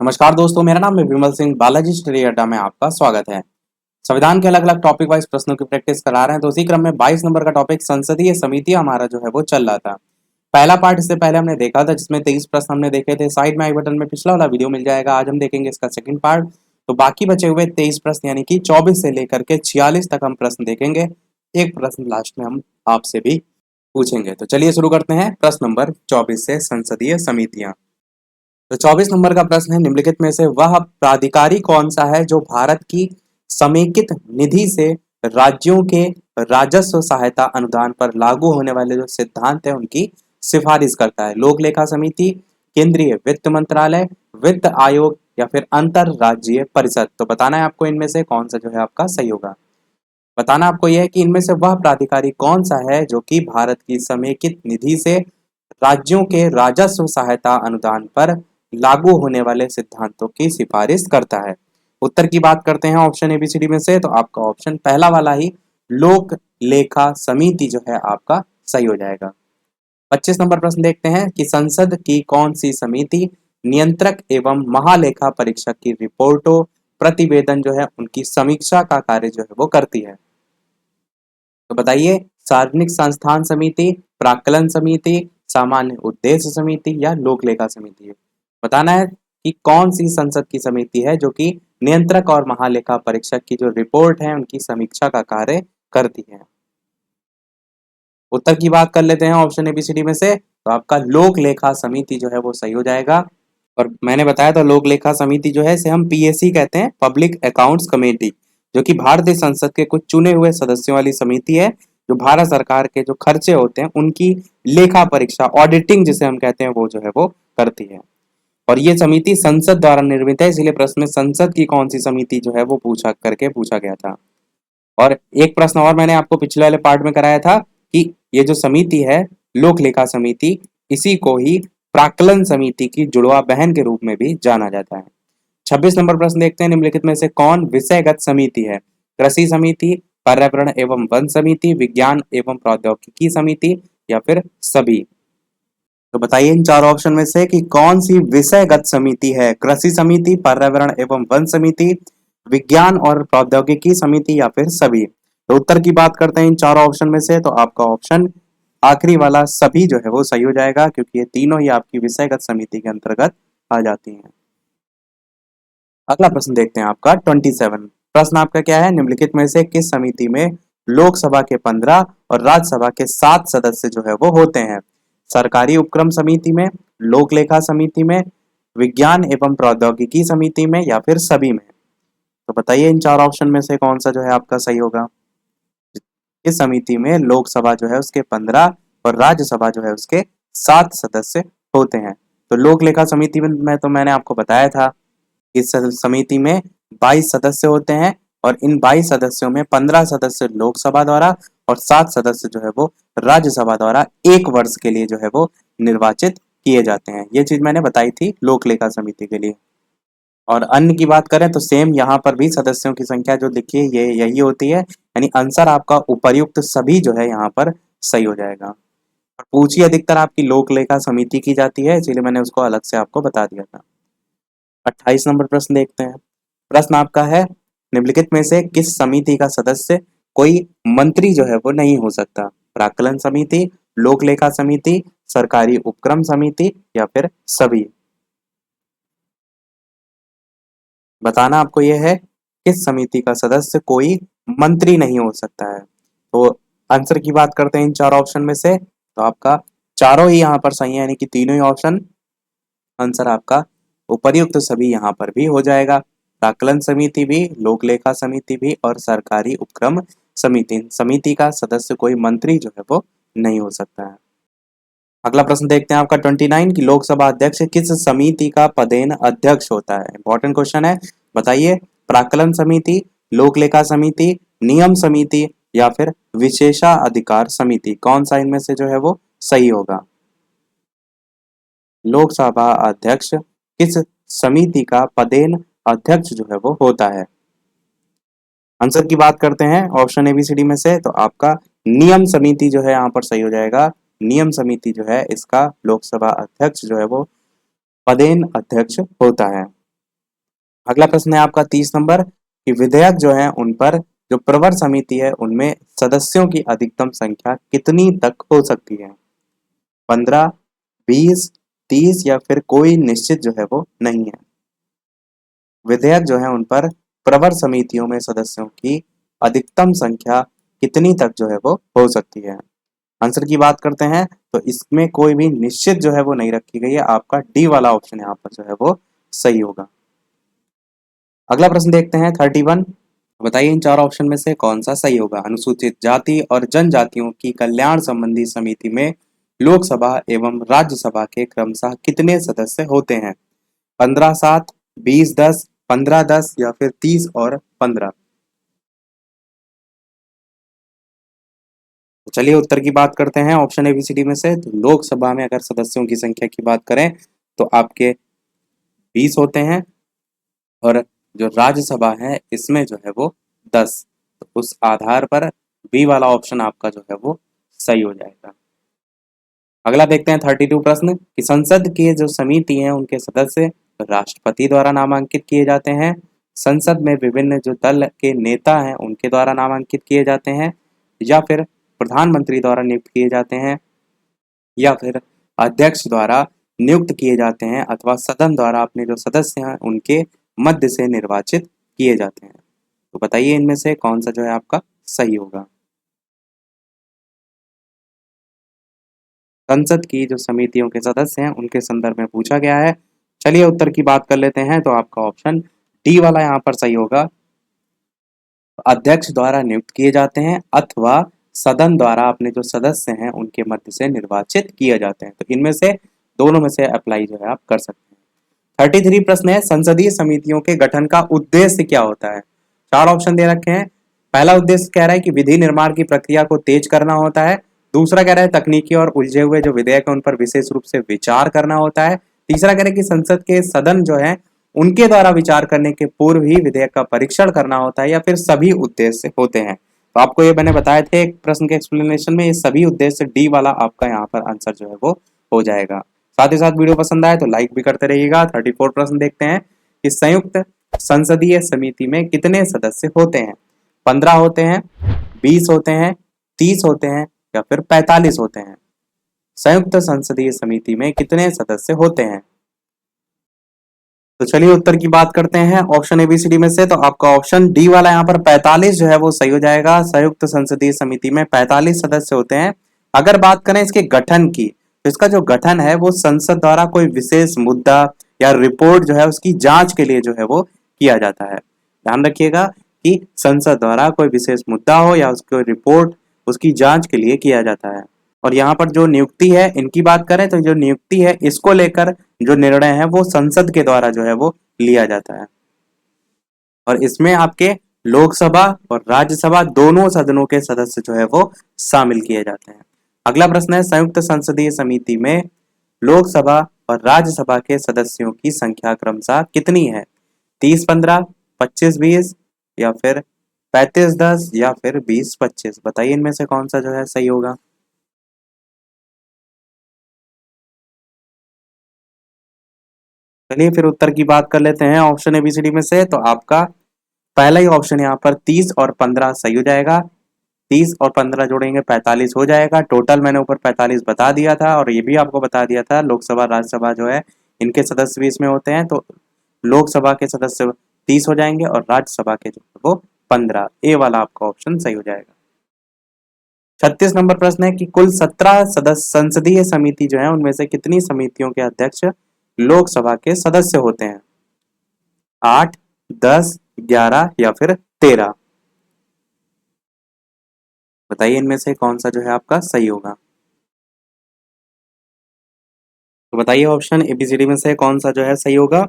नमस्कार दोस्तों, मेरा नाम है विमल सिंह। बालाजी स्टडी अड्डा में आपका स्वागत है। संविधान के अलग अलग टॉपिक वाइज प्रश्नों की प्रैक्टिस करा रहे हैं, तो उसी क्रम में 22 नंबर का टॉपिक संसदीय समिति हमारा जो है वो चल रहा था। पहला पार्ट इससे पहले हमने देखा था, जिसमें 23 प्रश्न हमने देखे थे। साइड में आई बटन में पिछला वाला वीडियो मिल जाएगा। आज हम देखेंगे इसका सेकंड पार्ट। तो बाकी बचे हुए 23 प्रश्न यानी कि 24 से लेकर के 46 तक हम प्रश्न देखेंगे। एक प्रश्न लास्ट में हम आपसे भी पूछेंगे। तो चलिए शुरू करते हैं प्रश्न नंबर 24 से, संसदीय समितियां। तो 24 नंबर का प्रश्न है, निम्नलिखित में से वह प्राधिकारी कौन सा है जो भारत की समेकित निधि से राज्यों के राजस्व सहायता अनुदान पर लागू होने वाले जो सिद्धांत है उनकी सिफारिश करता है? लोक लेखा समिति, केंद्रीय वित्त मंत्रालय, वित्त आयोग या फिर अंतरराज्यीय परिषद? तो बताना है आपको इनमें से कौन सा जो है आपका सही होगा। बताना आपको यह है कि इनमें से वह प्राधिकारी कौन सा है जो कि भारत की समेकित निधि से राज्यों के राजस्व सहायता अनुदान पर लागू होने वाले सिद्धांतों की सिफारिश करता है। उत्तर की बात करते हैं ऑप्शन एबीसीडी में से, तो आपका ऑप्शन पहला वाला ही लोक लेखा समिति जो है आपका सही हो जाएगा। 25 नंबर प्रश्न देखते हैं कि संसद की कौन सी समिति नियंत्रक एवं महालेखा परीक्षक की रिपोर्टों प्रतिवेदन जो है उनकी समीक्षा का कार्य जो है वो करती है? तो बताइए, सार्वजनिक संस्थान समिति, प्राक्कलन समिति, सामान्य उद्देश्य समिति या लोक लेखा समिति? बताना है कि कौन सी संसद की समिति है जो कि नियंत्रक और महालेखा परीक्षक की जो रिपोर्ट है उनकी समीक्षा का कार्य करती है। उत्तर की बात कर लेते हैं ऑप्शन एबीसीडी में से, तो आपका लोक लेखा समिति जो है वो सही हो जाएगा। और मैंने बताया था लोक लेखा समिति जो है इसे हम पीएसी कहते हैं, पब्लिक अकाउंट्स कमेटी, जो कि भारतीय संसद के कुछ चुने हुए सदस्यों वाली समिति है जो भारत सरकार के जो खर्चे होते हैं उनकी लेखा परीक्षा, ऑडिटिंग जिसे हम कहते हैं, वो जो है वो करती है। और ये समिति संसद द्वारा निर्मित है, इसलिए प्रश्न में संसद की कौन सी समिति जो है वो पूछा गया था। और एक प्रश्न और मैंने आपको पिछले वाले पार्ट में कराया था कि ये जो समिति है लोक लेखा समिति, इसी को ही प्राक्कलन समिति की जुड़वा बहन के रूप में भी जाना जाता है। 26 नंबर प्रश्न देखते हैं, निम्नलिखित में से कौन विषयगत समिति है? कृषि समिति, पर्यावरण एवं वन समिति, विज्ञान एवं प्रौद्योगिकी समिति या फिर सभी? तो बताइए इन चार ऑप्शन में से कि कौन सी विषयगत समिति है? कृषि समिति, पर्यावरण एवं वन समिति, विज्ञान और प्रौद्योगिकी समिति या फिर सभी? तो उत्तर की बात करते हैं इन चारों ऑप्शन में से, तो आपका ऑप्शन आखिरी वाला सभी जो है वो सही हो जाएगा, क्योंकि ये तीनों ही आपकी विषयगत समिति के अंतर्गत आ जाती हैं। अगला प्रश्न देखते हैं आपका 27। प्रश्न आपका क्या है, निम्नलिखित में से किस समिति में लोकसभा के 15 और राज्यसभा के 7 सदस्य जो है वो होते हैं? सरकारी उपक्रम समिति में, लोक लेखा समिति में, विज्ञान एवं प्रौद्योगिकी समिति में या फिर सभी में? तो बताइए इन चार ऑप्शन में से कौन सा जो है आपका सही होगा। इस समिति में लोकसभा जो है उसके 15 और राज्यसभा जो है उसके 7 सदस्य होते हैं। तो लोक लेखा समिति में तो मैंने आपको बताया था, इस समिति में 22 सदस्य होते हैं और इन 22 सदस्यों में 15 सदस्य लोकसभा द्वारा और 7 सदस्य जो है वो राज्यसभा द्वारा 1 वर्ष के लिए जो है वो निर्वाचित किए जाते हैं। ये चीज मैंने बताई थी लोक लेखा समिति के लिए। और अन्य की बात करें तो सेम यहाँ पर भी सदस्यों की संख्या जो लिखी है ये यही होती है, यानी आंसर आपका उपर्युक्त सभी जो है यहाँ पर सही हो जाएगा। और पूछी अधिकतर आपकी लोक लेखा समिति की जाती है, इसीलिए मैंने उसको अलग से आपको बता दिया था। 28 नंबर प्रश्न देखते हैं। प्रश्न आपका है, निम्नलिखित में से किस समिति का सदस्य कोई मंत्री जो है वो नहीं हो सकता? प्राक्कलन समिति, लोक लेखा समिति, सरकारी उपक्रम समिति या फिर सभी? बताना आपको यह है किस समिति का सदस्य कोई मंत्री नहीं हो सकता है। तो आंसर की बात करते हैं इन चार ऑप्शन में से, तो आपका चारों ही यहाँ पर सही है, यानी कि तीनों ही ऑप्शन आंसर आपका उपर्युक्त सभी यहाँ पर भी हो जाएगा। प्राक्कलन समिति भी, लोक लेखा समिति भी और सरकारी उपक्रम समिति का सदस्य कोई मंत्री जो है वो नहीं हो सकता है। अगला प्रश्न देखते हैं आपका 29 की लोकसभा अध्यक्ष किस समिति का पदेन अध्यक्ष होता है? इंपॉर्टेंट क्वेश्चन है। बताइए, प्राक्कलन समिति, लोक लेखा समिति, नियम समिति या फिर विशेषाधिकार समिति? कौन सा इनमें से जो है वो सही होगा? लोकसभा अध्यक्ष किस समिति का पदेन अध्यक्ष जो है वो होता है? आंसर की बात करते हैं ऑप्शन एबीसीडी में से, तो आपका नियम समिति जो है यहाँ पर सही हो जाएगा। नियम समिति जो है इसका लोकसभा अध्यक्ष जो है वो पदेन अध्यक्ष होता है। अगला प्रश्न है आपका 30 नंबर कि विधेयक जो है उन पर जो प्रवर समिति है उनमें सदस्यों की अधिकतम संख्या कितनी तक हो सकती है? 15, 20, 30 या फिर कोई निश्चित जो है वो नहीं है। विधेयक जो है उन पर प्रवर समितियों में सदस्यों की अधिकतम संख्या कितनी तक जो है वो हो सकती है? आंसर की बात करते हैं तो इसमें कोई भी निश्चित जो है वो नहीं रखी गई है। आपका डी वाला ऑप्शन यहाँ पर जो है वो सही होगा। अगला प्रश्न देखते हैं 31। बताइए इन चार ऑप्शन में से कौन सा सही होगा? अनुसूचित जाति और जनजातियों की कल्याण संबंधी समिति में लोकसभा एवं राज्यसभा के क्रमशः कितने सदस्य होते हैं? 15-7, 20-10, 15-10 या फिर 30 और 15? तो चलिए उत्तर की बात करते हैं ऑप्शन एबीसीडी में से। तो लोकसभा में अगर सदस्यों की संख्या की बात करें तो आपके 20 होते हैं और जो राज्यसभा है इसमें जो है वो 10। तो उस आधार पर बी वाला ऑप्शन आपका जो है वो सही हो जाएगा। अगला देखते हैं 32 प्रश्न कि संसद के जो समिति हैं उनके सदस्य राष्ट्रपति द्वारा नामांकित किए जाते हैं, संसद में विभिन्न जो दल के नेता हैं उनके द्वारा नामांकित किए जाते हैं, या फिर प्रधानमंत्री द्वारा नियुक्त किए जाते हैं, या फिर अध्यक्ष द्वारा नियुक्त किए जाते हैं, अथवा सदन द्वारा अपने जो सदस्य हैं उनके मध्य से निर्वाचित किए जाते हैं। तो बताइए इनमें से कौन सा जो है आपका सही होगा? संसद की जो समितियों के सदस्य हैं उनके संदर्भ में पूछा गया है। चलिए उत्तर की बात कर लेते हैं। तो आपका ऑप्शन डी वाला यहाँ पर सही होगा। अध्यक्ष द्वारा नियुक्त किए जाते हैं अथवा सदन द्वारा अपने जो सदस्य हैं उनके मध्य से निर्वाचित किए जाते हैं। तो इनमें से दोनों में से अप्लाई जो है आप कर सकते हैं। 33 प्रश्न है संसदीय समितियों के गठन का उद्देश्य क्या होता है? चार ऑप्शन दे रखे हैं। पहला उद्देश्य कह रहा है कि विधि निर्माण की प्रक्रिया को तेज करना होता है। दूसरा कह रहा है तकनीकी और उलझे हुए जो विधेयक है उन पर विशेष रूप से विचार करना होता है। तीसरा कह रहा है कि संसद के सदन जो है उनके द्वारा विचार करने के पूर्व ही विधेयक का परीक्षण करना होता है, या फिर सभी उद्देश्य होते हैं। तो आपको ये मैंने बताए थे एक प्रश्न के एक्सप्लेनेशन में, ये सभी उद्देश्य डी वाला आपका यहाँ पर आंसर जो है वो हो जाएगा। साथ ही साथ वीडियो पसंद आए तो लाइक भी करते रहिएगा। 34 प्रश्न देखते हैं कि संयुक्त संसदीय समिति में कितने सदस्य होते हैं? 15 होते हैं, 20 होते हैं, 30 होते हैं या फिर 45 होते हैं? संयुक्त संसदीय समिति में कितने सदस्य होते हैं? तो चलिए उत्तर की बात करते हैं ऑप्शन एबीसीडी में से। तो आपका ऑप्शन डी वाला यहाँ पर 45 जो है वो सही हो जाएगा। संयुक्त संसदीय समिति में 45 सदस्य होते हैं। अगर बात करें इसके गठन की, तो इसका जो गठन है वो संसद द्वारा कोई विशेष मुद्दा या रिपोर्ट जो है उसकी जांच के लिए जो है वो किया जाता है। ध्यान रखिएगा कि संसद द्वारा कोई विशेष मुद्दा हो या उसकी रिपोर्ट उसकी जांच के लिए किया जाता है। और यहाँ पर जो नियुक्ति है इनकी बात करें तो जो नियुक्ति है इसको लेकर जो निर्णय है वो संसद के द्वारा जो है वो लिया जाता है, और इसमें आपके लोकसभा और राज्यसभा दोनों सदनों के सदस्य जो है वो शामिल किए जाते हैं। अगला प्रश्न है संयुक्त संसदीय समिति में लोकसभा और राज्यसभा के सदस्यों की संख्या क्रमशः कितनी है? 30-15, 25-20 या फिर 35-10 या फिर 20-25? बताइए इनमें से कौन सा जो है सही होगा? चलिए फिर उत्तर की बात कर लेते हैं ऑप्शन एबीसीडी में से। तो आपका पहला ही ऑप्शन यहाँ पर 30 और 15 सही हो जाएगा। 30 और 15 जोड़ेंगे 45 हो जाएगा। टोटल मैंने ऊपर 45 बता दिया था, और ये भी आपको बता दिया था लोकसभा राज्यसभा जो है इनके सदस्य भी इसमें होते हैं। तो लोकसभा के सदस्य 30 हो जाएंगे और राज्यसभा के जो है वो 15। ए वाला आपका ऑप्शन सही हो जाएगा। 36 नंबर प्रश्न है कि कुल 17 सदस्य संसदीय समिति जो है उनमें से कितनी समितियों के अध्यक्ष लोकसभा के सदस्य होते हैं? 8, 10, 11 या फिर 13? बताइए इनमें से कौन सा जो है आपका सही होगा? तो बताइए ऑप्शन एबीसीडी में से कौन सा जो है सही होगा?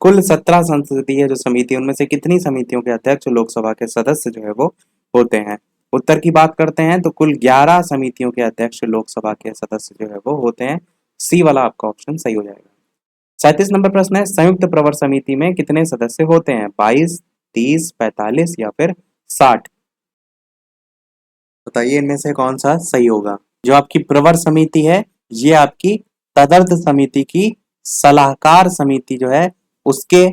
कुल 17 संसदीय जो समिति उनमें से कितनी समितियों के अध्यक्ष लोकसभा के सदस्य जो है वो होते हैं? उत्तर की बात करते हैं तो कुल 11 समितियों के अध्यक्ष लोकसभा के सदस्य जो है वो होते हैं। सी वाला आपका ऑप्शन सही हो जाएगा। 37 नंबर प्रश्न है संयुक्त प्रवर समिति में कितने सदस्य होते हैं? 22, 30, 45 या फिर 60? बताइए इनमें से कौन सा सही होगा? जो आपकी प्रवर समिति है ये आपकी तदर्थ समिति की सलाहकार समिति जो है उसके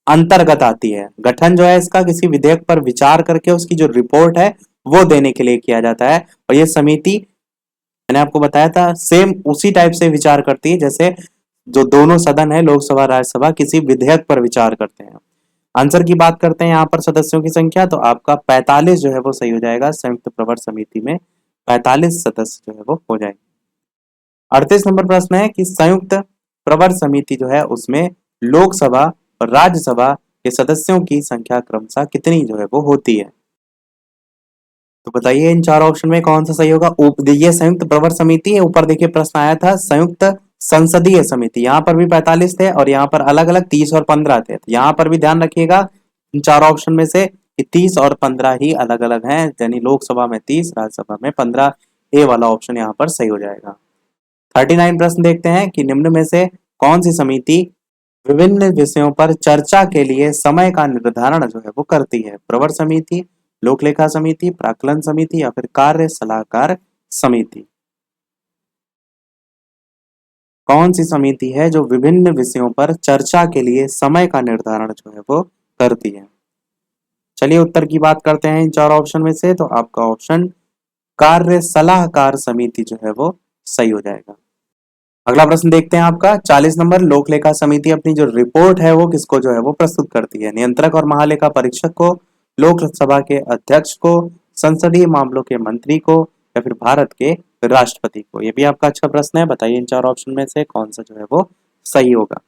अंतर्गत आती है। गठन जो है इसका किसी विधेयक पर विचार करके उसकी जो रिपोर्ट है वो देने के लिए किया जाता है। और ये समिति मैंने आपको बताया था सेम उसी टाइप से विचार करती है जैसे जो दोनों सदन है लोकसभा राज्यसभा किसी विधेयक पर विचार करते हैं। आंसर की बात करते हैं यहाँ पर सदस्यों की संख्या, तो आपका 45 जो है वो सही हो जाएगा। संयुक्त प्रवर समिति में 45 सदस्य जो है वो हो जाएंगे। 38 नंबर प्रश्न है कि संयुक्त प्रवर समिति जो है उसमें लोकसभा और राज्यसभा के सदस्यों की संख्या क्रमशः कितनी जो है वो होती है। तो बताइए इन चार ऑप्शन में कौन सा सही होगा। ये संयुक्त प्रवर समिति है, ऊपर देखिए प्रश्न आया था संयुक्त संसदीय समिति, यहाँ पर भी 45 थे और यहाँ पर अलग अलग 30 और 15 थे। तो यहाँ पर भी ध्यान रखिएगा इन चार ऑप्शन में से कि 30 और 15 ही अलग अलग हैं, यानी लोकसभा में 30 राज्यसभा में 15। ए वाला ऑप्शन यहाँ पर सही हो जाएगा। 39 प्रश्न देखते हैं कि निम्न में से कौन सी समिति विभिन्न विषयों पर चर्चा के लिए समय का निर्धारण जो है वो करती है। प्रवर समिति, लोक लेखा समिति, प्राक्कलन समिति या फिर कार्य सलाहकार समिति। कौन सी समिति है जो विभिन्न विषयों पर चर्चा के लिए समय का निर्धारण जो है वो करती है। चलिए उत्तर की बात करते हैं इन चार ऑप्शन में से, तो आपका ऑप्शन कार्य सलाहकार समिति जो है वो सही हो जाएगा। अगला प्रश्न देखते हैं आपका 40 नंबर, लोक लेखा समिति अपनी जो रिपोर्ट है वो किसको जो है वो प्रस्तुत करती है। नियंत्रक और महालेखा परीक्षक को, लोकसभा के अध्यक्ष को, संसदीय मामलों के मंत्री को या फिर भारत के राष्ट्रपति को। ये भी आपका अच्छा प्रश्न है, बताइए इन चार ऑप्शन में से कौन सा जो है वो सही होगा।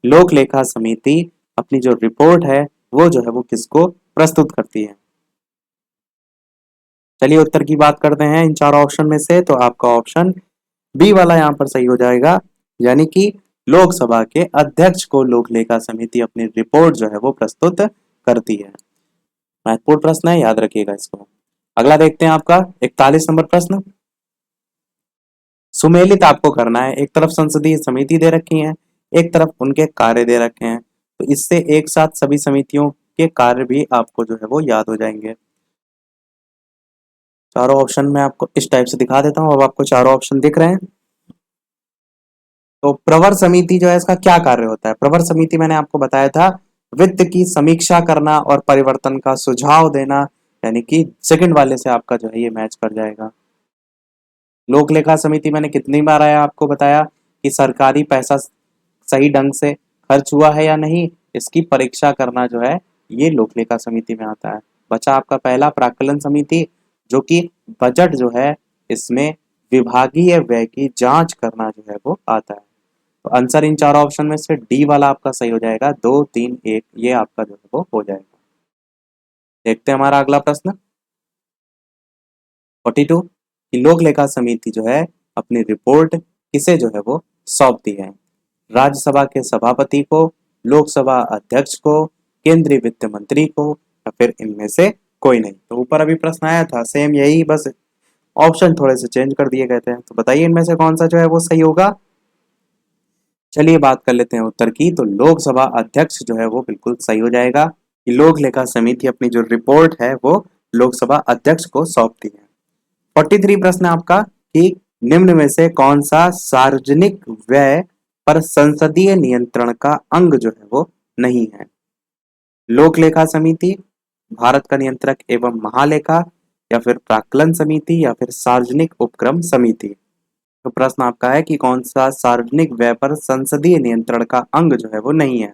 लोक लेखा समिति अपनी जो रिपोर्ट है वो जो है वो किसको प्रस्तुत करती है। चलिए उत्तर की बात करते हैं इन चार ऑप्शन में से, तो आपका ऑप्शन बी वाला यहाँ पर सही हो जाएगा, यानी कि लोकसभा के अध्यक्ष को लोक लेखा समिति अपनी रिपोर्ट जो है वो प्रस्तुत करती है। महत्वपूर्ण प्रश्न है, याद रखिएगा इसको। अगला देखते हैं आपका 41 नंबर प्रश्न। सुमेलित आपको करना है, एक तरफ संसदीय समिति दे रखी है, एक तरफ उनके कार्य दे रखे हैं, तो इससे एक साथ सभी समितियों के कार्य भी आपको जो है वो याद हो जाएंगे। चारों ऑप्शन में आपको इस टाइप से दिखा देता हूं, अब आपको चारों ऑप्शन दिख रहे हैं। तो प्रवर समिति जो है इसका क्या कार्य होता है। प्रवर समिति मैंने आपको बताया था वित्त की समीक्षा करना और परिवर्तन का सुझाव देना, यानी कि सेकंड वाले से आपका जो है ये मैच कर जाएगा। लोक लेखा समिति मैंने कितनी बार आया आपको बताया कि सरकारी पैसा सही ढंग से खर्च हुआ है या नहीं, इसकी परीक्षा करना जो है ये लोक लेखा समिति में आता है। बचा आपका पहला प्राक्कलन समिति, जो कि बजट जो है इसमें विभागीय व्यय की जांच करना जो है वो आता है। तो आंसर इन चार ऑप्शन में से डी वाला आपका सही हो जाएगा, 2 3 1 ये आपका जो है वो हो जाएगा। देखते हैं हमारा अगला प्रश्न 42 कि लोक लेखा समिति जो है अपनी रिपोर्ट किसे जो है वो सौंपती है। राज्यसभा के सभापति को, लोकसभा अध्यक्ष को, केंद्रीय वित्त मंत्री को या फिर इनमें से कोई नहीं। तो ऊपर अभी प्रश्न आया था सेम यही, बस ऑप्शन थोड़े से चेंज कर दिए गए थे। तो बताइए इनमें से कौन सा जो है वो सही होगा। चलिए बात कर लेते हैं उत्तर की, तो लोकसभा अध्यक्ष जो है वो बिल्कुल सही हो जाएगा कि लोक लेखा समिति अपनी जो रिपोर्ट है वो लोकसभा अध्यक्ष को सौंपती है। 43 प्रश्न आपका कि निम्न में से कौन सा सार्वजनिक व्यय पर संसदीय नियंत्रण का अंग जो है वो नहीं है। लोक लेखा समिति, भारत का नियंत्रक एवं महालेखा या फिर प्राक्कलन समिति या फिर सार्वजनिक उपक्रम समिति। तो प्रश्न आपका है कि कौन सा सार्वजनिक व्यय पर संसदीय नियंत्रण का अंग जो है वो नहीं है।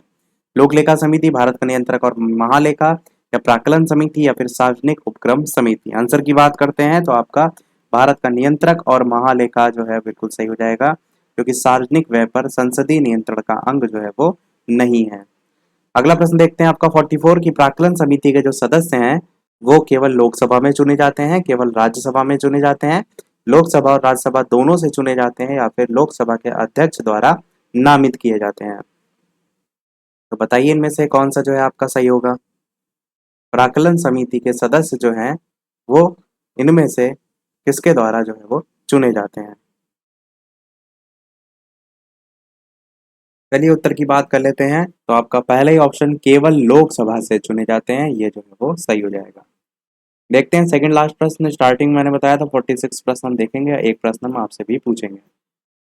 लोक लेखा समिति, भारत का नियंत्रक और महालेखा या प्राक्कलन समिति या फिर सार्वजनिक उपक्रम समिति। आंसर की बात करते हैं तो आपका भारत का नियंत्रक और महालेखा जो है बिल्कुल सही हो जाएगा, क्योंकि सार्वजनिक व्यय पर संसदीय नियंत्रण का अंग जो है वो नहीं है। अगला प्रश्न देखते हैं आपका 44 की प्राक्कलन समिति के जो सदस्य हैं वो केवल लोकसभा में चुने जाते हैं, केवल राज्यसभा में चुने जाते हैं, लोकसभा और राज्यसभा दोनों से चुने जाते हैं या फिर लोकसभा के अध्यक्ष द्वारा नामित किए जाते हैं। तो बताइए इनमें से कौन सा जो है आपका सही होगा। प्राक्कलन समिति के सदस्य जो हैं वो इनमें से किसके द्वारा जो है वो चुने जाते हैं। चलिए उत्तर की बात कर लेते हैं, तो आपका पहला ही ऑप्शन केवल लोकसभा से चुने जाते हैं, ये जो है वो सही हो जाएगा। देखते हैं सेकंड लास्ट प्रश्न। स्टार्टिंग मैंने बताया था 46 प्रश्न हम देखेंगे, एक प्रश्न हम आपसे भी पूछेंगे।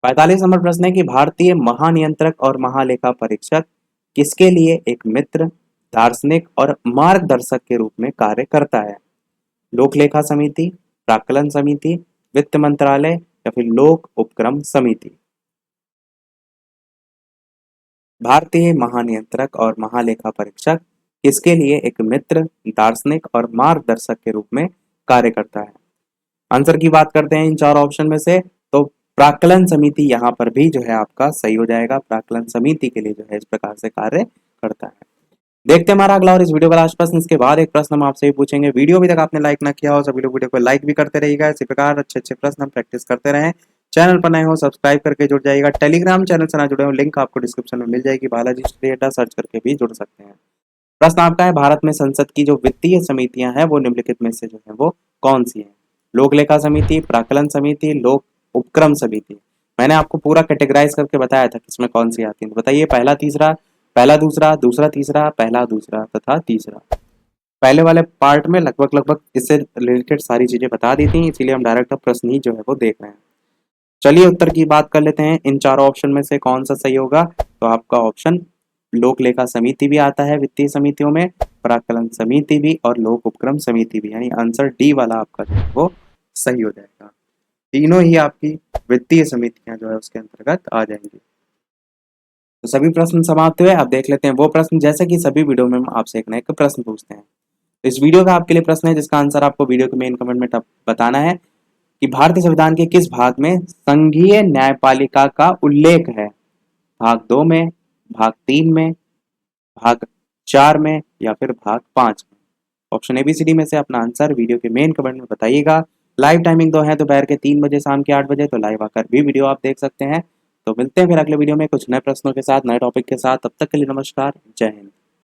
45 नंबर प्रश्न है कि भारतीय महानियंत्रक और महालेखा परीक्षक किसके लिए एक मित्र, दार्शनिक और मार्गदर्शक के रूप में कार्य करता है? लोक लेखा समिति, प्राक्कलन समिति, वित्त मंत्रालय या फिर लोक उपक्रम समिति। भारतीय महानियंत्रक और महालेखा परीक्षक किसके लिए एक मित्र, दार्शनिक और मार्गदर्शक के रूप में कार्य करता है? आंसर की बात करते हैं इन चार ऑप्शन में से, तो प्राक्कलन समिति यहाँ पर भी जो है आपका सही हो जाएगा। प्राक्कलन समिति के लिए जो है इस प्रकार से कार्य करता है। देखते हैं हमारा अगला और इस वीडियो का लास्ट प्रश्न। इसके बाद एक प्रश्न हम आपसे भी पूछेंगे। वीडियो अभी तक आपने लाइक ना किया हो, सभी लोग वीडियो को लाइक भी करते रहिएगा। इसी प्रकार अच्छे अच्छे प्रश्न हम प्रैक्टिस करते रहें। चैनल पर नए हो सब्सक्राइब करके जुड़ जाइएगा। टेलीग्राम चैनल से ना जुड़े हो, लिंक आपको डिस्क्रिप्शन में मिल जाएगी। बालाजी स्टडी अड्डा सर्च करके भी जुड़ सकते हैं। प्रश्न आपका है, भारत में संसद की जो वित्तीय समितियां हैं वो निम्नलिखित में से जो है वो कौन सी है? लोक लेखा समिति, प्राक्कलन समिति, लोक उपक्रम समिति। मैंने आपको पूरा कैटेगराइज करके बताया था किसमें कौन सी आती है। तो बताइए, पहला तीसरा, पहला दूसरा, दूसरा तीसरा, पहला दूसरा तथा तीसरा। पहले वाले पार्ट में लगभग इससे रिलेटेड सारी चीजें बता दी थी, इसीलिए हम डायरेक्ट अब प्रश्न ही जो है वो देख रहे हैं। चलिए उत्तर की बात कर लेते हैं। इन चारों ऑप्शन में से कौन सा सही होगा? तो आपका ऑप्शन लोक लेखा समिति भी आता है वित्तीय समितियों में, प्राक्कलन समिति भी और लोक उपक्रम समिति भी, यानी आंसर डी वाला आपका जो है वो सही हो जाएगा। तीनों ही आपकी वित्तीय समितियां जो है उसके अंतर्गत आ जाएंगी। तो सभी प्रश्न समाप्त हुए। अब देख लेते हैं वो प्रश्न, जैसे कि सभी वीडियो में हम आपसे एक ना एक प्रश्न पूछते हैं। तो इस वीडियो का आपके लिए प्रश्न है जिसका आंसर आपको वीडियो के मेन कमेंट में बताना है कि भारतीय संविधान के किस भाग में संघीय न्यायपालिका का उल्लेख है? भाग 2 में, भाग 3 में, भाग 4 में या फिर भाग 5 में? ऑप्शन ABCD में से अपना आंसर वीडियो के मेन कमेंट में बताइएगा। लाइव टाइमिंग दो है दोपहर के 3 बजे, शाम के 8 बजे, तो लाइव आकर भी वीडियो आप देख सकते हैं। तो मिलते हैं फिर अगले वीडियो में कुछ नए प्रश्नों के साथ, नए टॉपिक के साथ। तब तक के लिए नमस्कार, जय हिंद।